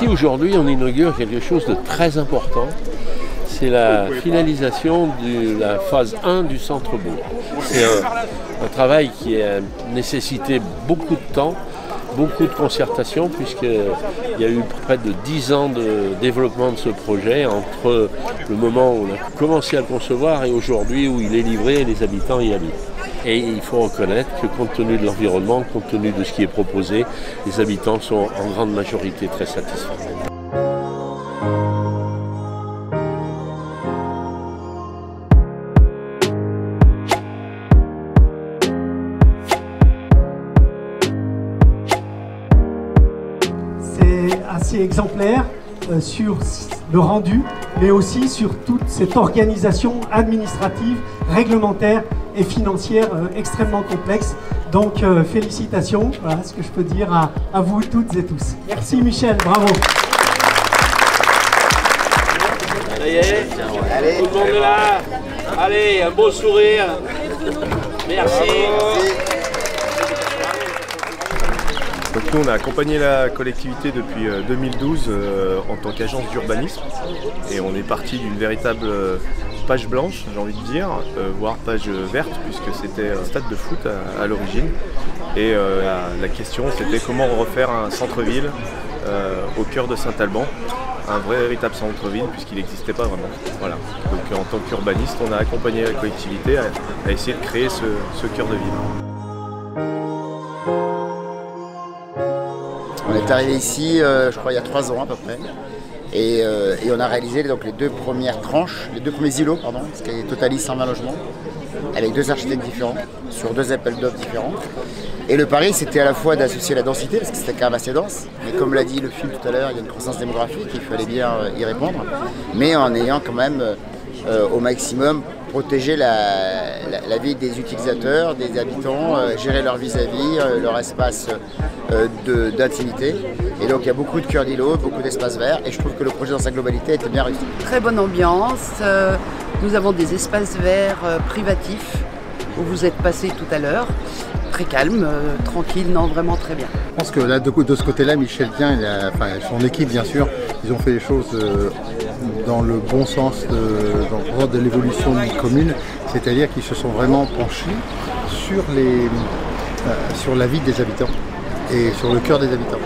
aujourd'hui, on inaugure quelque chose de très important. C'est la finalisation de la phase 1 du centre-bourg. C'est un travail qui a nécessité beaucoup de temps, beaucoup de concertation, puisqu'il y a eu près de 10 ans de développement de ce projet entre le moment où on a commencé à le concevoir et aujourd'hui où il est livré et les habitants y habitent. Et il faut reconnaître que compte tenu de l'environnement, compte tenu de ce qui est proposé, les habitants sont en grande majorité très satisfaits. Assez exemplaire sur le rendu, mais aussi sur toute cette organisation administrative, réglementaire et financière extrêmement complexe. Donc félicitations, voilà ce que je peux dire à vous toutes et tous. Merci Michel, bravo. Ça y est, tout le monde est là. Allez, un beau sourire. Merci. Donc nous, on a accompagné la collectivité depuis 2012 en tant qu'agence d'urbanisme et on est parti d'une véritable page blanche, j'ai envie de dire, voire page verte, puisque c'était un stade de foot à l'origine. Et la question, c'était comment refaire un centre-ville au cœur de Saint-Alban, un vrai véritable centre-ville, puisqu'il n'existait pas vraiment. Voilà. Donc en tant qu'urbaniste, on a accompagné la collectivité à essayer de créer ce cœur de ville. On est arrivé ici, je crois, il y a 3 ans à peu près. Et on a réalisé donc, les 2 premières tranches, les 2 premiers îlots, pardon, ce qui totalise 120 logements, avec 2 architectes différents, sur 2 appels d'offres différents. Et le pari, c'était à la fois d'associer la densité, parce que c'était quand même assez dense, mais comme l'a dit le film tout à l'heure, il y a une croissance démographique, il fallait bien y répondre, mais en ayant quand même au maximum protéger la vie des utilisateurs, des habitants, gérer leur vis-à-vis, leur espace d'intimité. Et donc il y a beaucoup de cœurs d'îlots, beaucoup d'espaces verts et je trouve que le projet dans sa globalité était bien réussi. Très bonne ambiance, nous avons des espaces verts privatifs où vous êtes passé tout à l'heure. Très calme, tranquille, non, vraiment très bien. Je pense que là, de ce côté-là, Michel Vien, son équipe bien sûr, ils ont fait les choses dans le bon sens de l'évolution d'une commune, c'est-à-dire qu'ils se sont vraiment penchés sur la vie des habitants et sur le cœur des habitants.